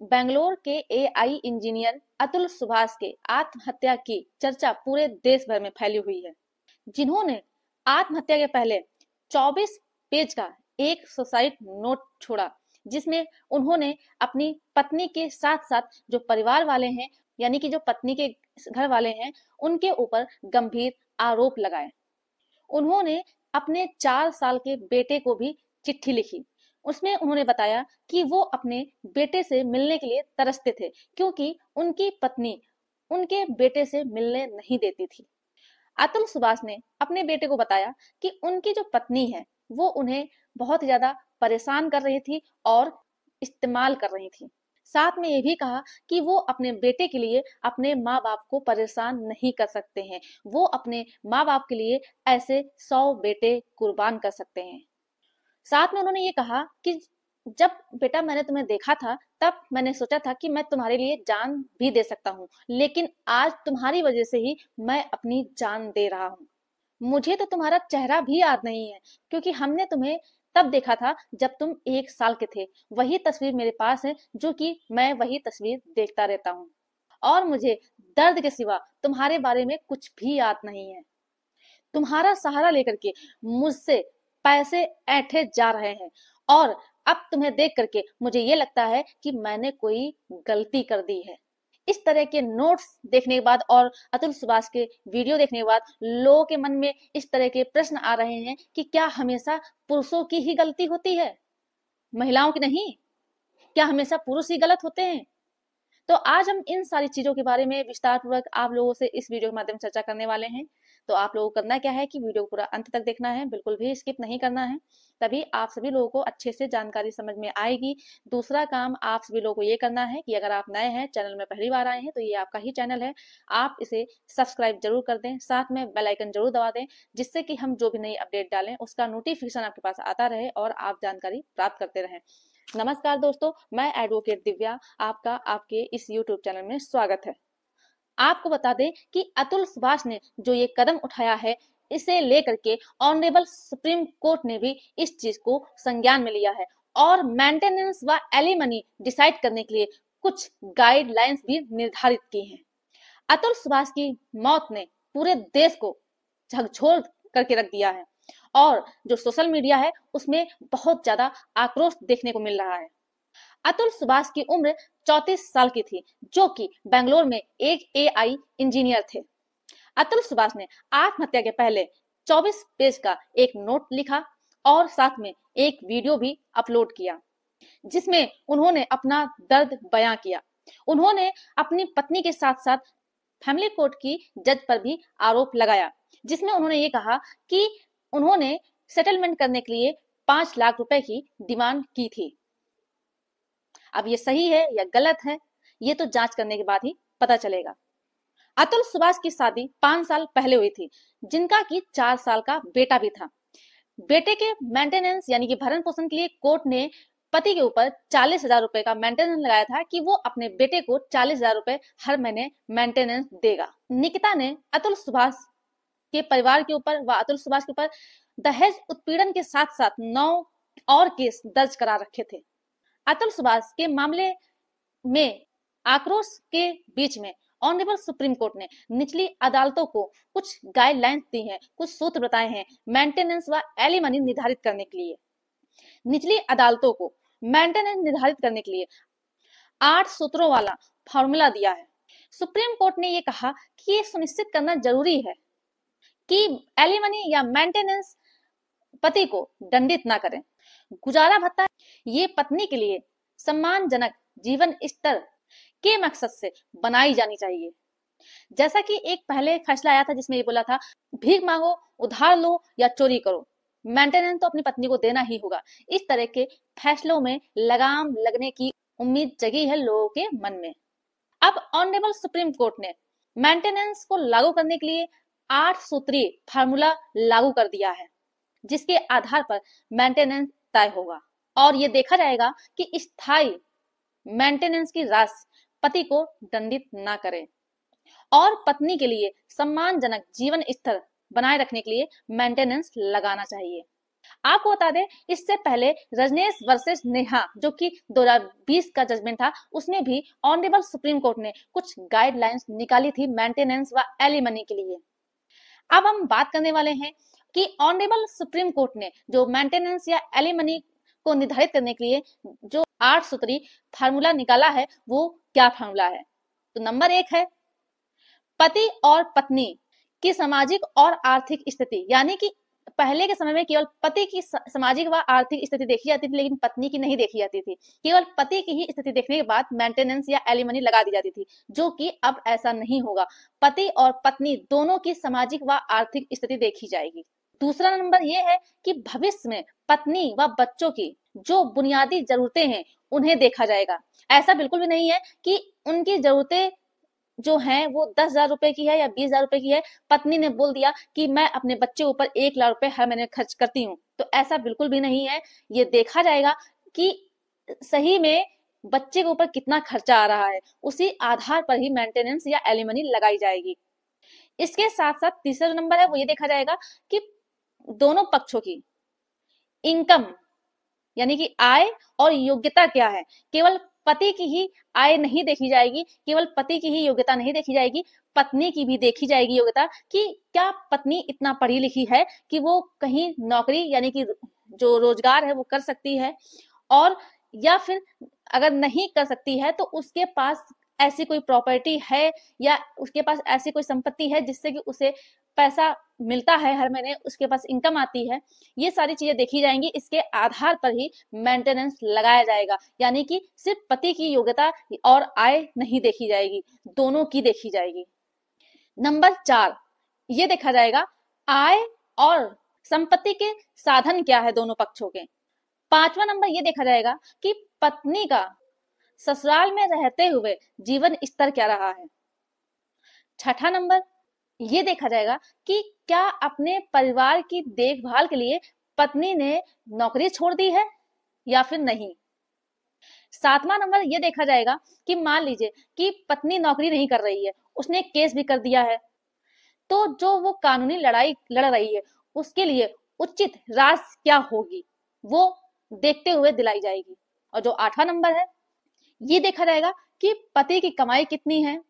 बेंगलोर के AI engineer Atul Subhash के आत्महत्या की चर्चा पूरे देश भर में फैली हुई है, जिन्होंने आत्महत्या के पहले 24 पेज का एक सुसाइड नोट छोड़ा, जिसमें उन्होंने अपनी पत्नी के साथ साथ जो परिवार वाले हैं, यानी कि जो पत्नी के घर वाले हैं, उनके ऊपर गंभीर आरोप लगाए। उन्होंने अपने 4 साल के बेटे को भी चिट्ठी लिखी। उसमें उन्होंने बताया कि वो अपने बेटे से मिलने के लिए तरसते थे, क्योंकि उनकी पत्नी उनके बेटे से मिलने नहीं देती थी। अतुल सुभाष ने अपने बेटे को बताया कि उनकी जो पत्नी है वो उन्हें बहुत ज्यादा परेशान कर रही थी और इस्तेमाल कर रही थी। साथ में ये भी कहा कि वो अपने बेटे के लिए अपने माँ बाप को परेशान नहीं कर सकते हैं, वो अपने माँ बाप के लिए ऐसे 100 बेटे कुर्बान कर सकते हैं। साथ में उन्होंने ये कहा कि जब बेटा मैंने तुम्हें देखा था तब मैंने सोचा था कि मैं तुम्हारे लिए जान भी दे सकता हूँ, लेकिन आज तुम्हारी वजह से ही मैं अपनी जान दे रहा हूँ। मुझे तो तुम्हारा चेहरा भी याद नहीं है, क्योंकि हमने तुम्हें तब देखा था जब तुम 1 साल के थे। वही तस्वीर मेरे पास है, जो कि मैं वही तस्वीर देखता रहता हूँ, और मुझे दर्द के सिवा तुम्हारे बारे में कुछ भी याद नहीं है। तुम्हारा सहारा लेकर के मुझसे पैसे ऐंठे जा रहे हैं, और अब तुम्हें देख करके मुझे ये लगता है कि मैंने कोई गलती कर दी है। इस तरह के नोट्स देखने के बाद और अतुल सुभाष के वीडियो देखने के बाद लोगों के मन में इस तरह के प्रश्न आ रहे हैं कि क्या हमेशा पुरुषों की ही गलती होती है, महिलाओं की नहीं? क्या हमेशा पुरुष ही गलत होते हैं? तो आज हम इन सारी चीजों के बारे में विस्तार पूर्वक आप लोगों से इस वीडियो के माध्यम से चर्चा करने वाले हैं। तो आप लोगों को करना क्या है कि वीडियो को पूरा अंत तक देखना है, बिल्कुल भी स्किप नहीं करना है, तभी आप सभी लोगों को अच्छे से जानकारी समझ में आएगी। दूसरा काम आप सभी लोगों को ये करना है कि अगर आप नए हैं, चैनल में पहली बार आए हैं, तो ये आपका ही चैनल है, आप इसे सब्सक्राइब जरूर कर दें, साथ में बेल आइकन जरूर दबा दें, जिससे कि हम जो भी नई अपडेट डालें उसका नोटिफिकेशन आपके पास आता रहे और आप जानकारी प्राप्त करते रहें। नमस्कार दोस्तों, मैं एडवोकेट दिव्या, आपका आपके इस यूट्यूब चैनल में स्वागत है। आपको बता दें कि अतुल सुभाष ने जो ये कदम उठाया है, इसे लेकर के ऑनरेबल सुप्रीम कोर्ट ने भी इस चीज को संज्ञान में लिया है और मेंटेनेंस व एलिमनी डिसाइड करने के लिए कुछ गाइडलाइंस भी निर्धारित की हैं। अतुल सुभाष की मौत ने पूरे देश को झकझोर करके रख दिया है, और जो सोशल मीडिया है उसमें बहुत ज्यादा आक्रोश देखने को मिल रहा है। अतुल सुभाष की उम्र 34 साल की थी, जो कि बेंगलोर में एक एआई इंजीनियर थे। अतुल सुभाष ने आत्महत्या के पहले 24 पेज का एक नोट लिखा और साथ में एक वीडियो भी अपलोड किया, जिसमें उन्होंने अपना दर्द बयां किया। उन्होंने अपनी पत्नी के साथ साथ फैमिली कोर्ट की जज पर भी आरोप लगाया, जिसमें उन्होंने ये कहा कि उन्होंने सेटलमेंट करने के लिए 5 लाख रुपए की डिमांड की थी। अब ये सही है या गलत है, ये तो जांच करने के बाद ही पता चलेगा। अतुल सुभाष की शादी 5 साल पहले हुई थी, जिनका कि 4 साल का बेटा भी था। बेटे के मेंटेनेंस यानी कि भरण पोषण के लिए कोर्ट ने पति के ऊपर 40,000 रुपए का मेंटेनेंस लगाया था कि वो अपने बेटे को 40,000 रुपए हर महीने मेंटेनेंस देगा। निकिता ने अतुल सुभाष के परिवार के ऊपर व अतुल सुभाष के ऊपर दहेज उत्पीड़न के साथ साथ 9 और केस दर्ज करा रखे थे। अतुल सुभाष के मामले में आक्रोश के बीच में ऑनरेबल सुप्रीम कोर्ट ने निचली अदालतों को कुछ गाइडलाइंस दी हैं, कुछ सूत्र बताए हैं मेंटेनेंस व एलिमनी निर्धारित करने के लिए। निचली अदालतों को मेंटेनेंस निर्धारित करने के लिए 8 सूत्रों वाला फॉर्मूला दिया है। सुप्रीम कोर्ट ने ये कहा कि ये सुनिश्चित करना जरूरी है कि एलिमनी या मेंटेनेंस पति को दंडित ना करें। गुजारा भत्ता ये पत्नी के लिए सम्मानजनक जीवन स्तर के मकसद से बनाई जानी चाहिए। जैसा कि एक पहले फैसला आया था जिसमें ये बोला था, भीख मांगो, उधार लो या चोरी करो, मेंटेनेंस तो अपनी पत्नी को देना ही होगा। इस तरह के फैसलों में लगाम लगने की उम्मीद जगी है लोगों के मन में। अब ऑनरेबल सुप्रीम कोर्ट ने मेंटेनेंस को लागू करने के लिए 8 सूत्रीय फार्मूला लागू कर दिया है, जिसके आधार पर मेंटेनेंस तय होगा और ये देखा जाएगा कि स्थायी मेंटेनेंस की राशि पति को दंडित ना करे और पत्नी के लिए सम्मानजनक जीवन स्तर बनाए रखने के लिए मेंटेनेंस लगाना चाहिए। आपको बता दें, इससे पहले रजनेश वर्सेस नेहा जो कि 2020 का जजमेंट था, उसमें भी ऑनरेबल सुप्रीम कोर्ट ने कुछ गाइडलाइंस निकाली थी मेंटेनेंस व एलिमनी के लिए। अब हम बात करने वाले हैं कि ऑनरेबल सुप्रीम कोर्ट ने जो मेंटेनेंस या एलिमनी को निर्धारित करने के लिए जो 8 सूत्री फार्मूला निकाला है, वो क्या फार्मूला है। तो नंबर 1 है पति और पत्नी की सामाजिक और आर्थिक स्थिति, यानी कि पहले के समय में केवल पति की सामाजिक व आर्थिक स्थिति देखी जाती थी, लेकिन पत्नी की नहीं देखी जाती थी। केवल पति की ही स्थिति देखने के बाद मेंटेनेंस या एलिमनी लगा दी जाती थी, जो कि अब ऐसा नहीं होगा। पति और पत्नी दोनों की सामाजिक व आर्थिक स्थिति देखी जाएगी। दूसरा नंबर यह है कि भविष्य में पत्नी व बच्चों की जो बुनियादी जरूरतें हैं उन्हें देखा जाएगा। ऐसा बिल्कुल भी नहीं है कि उनकी जरूरतें जो है वो 10,000 रुपए की है या 20,000 रुपए की है, पत्नी ने बोल दिया कि मैं अपने बच्चे ऊपर 1 लाख रुपए हर महीने खर्च करती हूँ, तो ऐसा बिल्कुल भी नहीं है। ये देखा जाएगा कि सही में बच्चे के ऊपर कितना खर्चा आ रहा है, उसी आधार पर ही मेंटेनेंस या एलिमनी लगाई जाएगी। इसके साथ साथ तीसरा नंबर है वो ये देखा जाएगा कि दोनों पक्षों की इनकम यानी कि आय और योग्यता क्या है। केवल पति की ही आय नहीं देखी जाएगी, केवल पति की ही योग्यता नहीं देखी जाएगी, पत्नी की भी देखी जाएगी योग्यता कि क्या पत्नी इतना पढ़ी लिखी है कि वो कहीं नौकरी यानी कि जो रोजगार है वो कर सकती है, और या फिर अगर नहीं कर सकती है तो उसके पास ऐसी कोई प्रॉपर्टी है या उसके पास ऐसी कोई संपत्ति है जिससे कि उसे पैसा मिलता है हर महीने, उसके पास इनकम आती है। ये सारी चीजें देखी जाएंगी, इसके आधार पर ही मेंटेनेंस लगाया जाएगा, यानी कि सिर्फ पति की योग्यता और आय नहीं देखी जाएगी, दोनों की देखी जाएगी। नंबर 4 ये देखा जाएगा आय और संपत्ति के साधन क्या है दोनों पक्षों के। 5वां नंबर ये देखा जाएगा कि पत्नी का ससुराल में रहते हुए जीवन स्तर क्या रहा है। 6ठा नंबर ये देखा जाएगा कि क्या अपने परिवार की देखभाल के लिए पत्नी ने नौकरी छोड़ दी है या फिर नहीं। 7वां नंबर ये देखा जाएगा कि मान लीजिए कि पत्नी नौकरी नहीं कर रही है, उसने केस भी कर दिया है, तो जो वो कानूनी लड़ाई लड़ रही है उसके लिए उचित राशि क्या होगी वो देखते हुए दिलाई जाएगी। और जो 8वां नंबर है ये देखा जाएगा कि पति की कमाई कितनी है,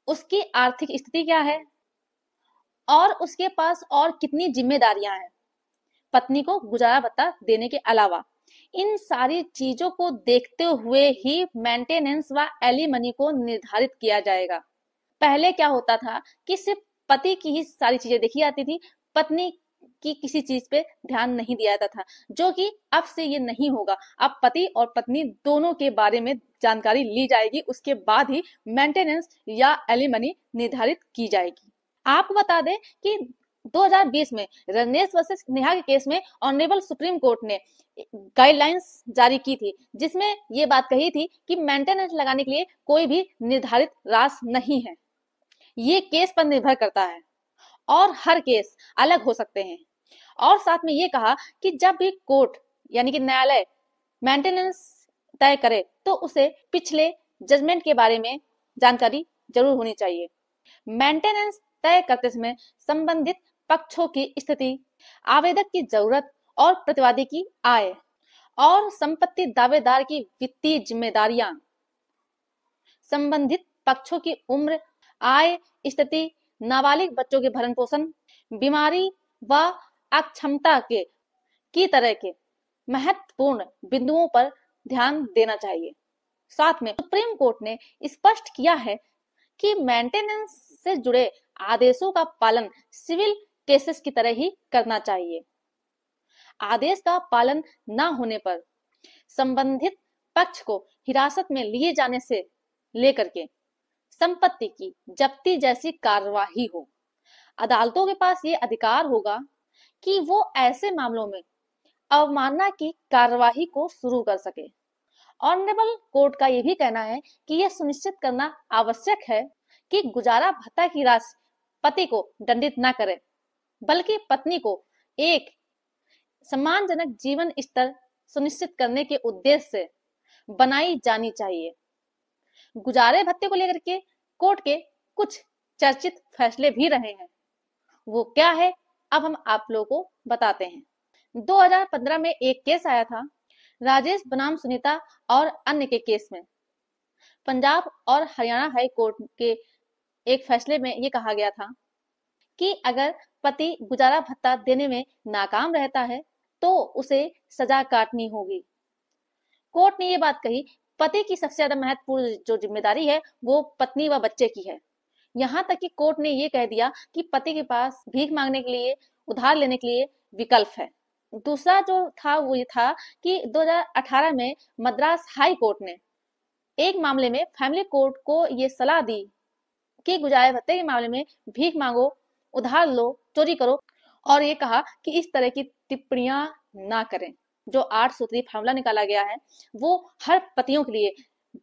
उसकी आर्थिक स्थिति क्या है और उसके पास और कितनी जिम्मेदारियां हैं पत्नी को गुजारा भत्ता देने के अलावा। इन सारी चीजों को देखते हुए ही मेंटेनेंस व एलिमनी को निर्धारित किया जाएगा। पहले क्या होता था कि सिर्फ पति की ही सारी चीजें देखी जाती थी, पत्नी की किसी चीज पे ध्यान नहीं दिया जाता था, जो कि अब से ये नहीं होगा। अब पति और पत्नी दोनों के बारे में जानकारी ली जाएगी, उसके बाद ही मेंटेनेंस या एलिमनी निर्धारित की जाएगी। आपको बता दें कि 2020 में रजनेश वर्सेस नेहा के केस में ऑनरेबल सुप्रीम कोर्ट ने गाइडलाइंस जारी की थी, जिसमें ये बात कही थी कि मेंटेनेंस लगाने के लिए कोई भी निर्धारित राशि नहीं है, ये केस पर निर्भर करता है और हर केस अलग हो सकते हैं। और साथ में ये कहा कि जब भी कोर्ट यानी कि न्यायालय मेंटेनेंस तय करे तो उसे पिछले जजमेंट के बारे में जानकारी जरूर होनी चाहिए। मेंटेनेंस तय करते समय संबंधित पक्षों की स्थिति, आवेदक की जरूरत और प्रतिवादी की आय और संपत्ति दावेदार की वित्तीय जिम्मेदारियां, संबंधित पक्षों की उम्र, आय स्थिति, नाबालिग बच्चों के भरण पोषण, बीमारी व अक्षमता के की तरह के महत्वपूर्ण बिंदुओं पर ध्यान देना चाहिए। साथ में सुप्रीम कोर्ट ने स्पष्ट किया है कि मेंटेनेंस से जुड़े आदेशों का पालन सिविल केसेस की तरह ही करना चाहिए। आदेश का पालन न होने पर संबंधित पक्ष को हिरासत में लिए जाने से लेकर के संपत्ति की जब्ती जैसी कार्यवाही हो। अदालतों के पास ये अधिकार होगा कि वो ऐसे मामलों में अवमानना की कार्यवाही को शुरू कर सके। ऑनरेबल कोर्ट का यह भी कहना है कि यह सुनिश्चित करना आवश्यक है कि गुजारा भत्ता की राशि पति को दंडित न करे, बल्कि पत्नी को एक सम्मानजनक जीवन स्तर सुनिश्चित करने के उद्देश्य से बनाई जानी चाहिए। गुजारे भत्ते को लेकर के कोर्ट के कुछ चर्चित फैसले भी रहे हैं, वो क्या है अब हम आप लोगों को बताते हैं। 2015 में एक केस आया था राजेश बनाम सुनीता और अन्य के केस में। पंजाब और हरियाणा हाई कोर्ट के एक फैसले में ये कहा गया था कि अगर पति गुजारा भत्ता देने में नाकाम रहता है तो उसे सजा काटनी होगी। कोर्ट ने ये बात कही, पति की सबसे ज्यादा महत्वपूर्ण जो जिम्मेदारी है वो पत्नी व बच्चे की है। यहाँ तक कि कोर्ट ने ये कह दिया कि पति के पास भीख मांगने के लिए, उधार लेने के लिए विकल्प है। दूसरा जो था वो ये था कि 2018 में मद्रास हाई कोर्ट ने एक मामले में फैमिली कोर्ट को ये सलाह दी कि गुजारे भत्ते के मामले में भीख मांगो, उधार लो, चोरी करो, और ये कहा कि इस तरह की टिप्पणियां ना करें। जो 8 सूत्री फॉर्मूला निकाला गया है वो हर पतियों के लिए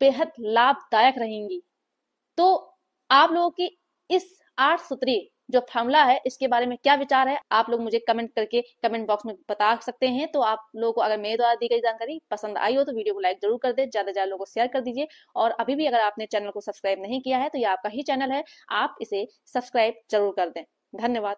बेहद लाभदायक रहेंगी। तो आप लोगों की इस 8 सूत्री जो फॉर्मूला है इसके बारे में क्या विचार है, आप लोग मुझे कमेंट करके कमेंट बॉक्स में बता सकते हैं। तो आप लोगों को अगर मेरे द्वारा दी गई जानकारी पसंद आई हो तो वीडियो को लाइक जरूर कर दे, ज्यादा से ज्यादा लोगों को शेयर कर दीजिए। और अभी भी अगर आपने चैनल को सब्सक्राइब नहीं किया है तो ये आपका ही चैनल है, आप इसे सब्सक्राइब जरूर कर दें। धन्यवाद।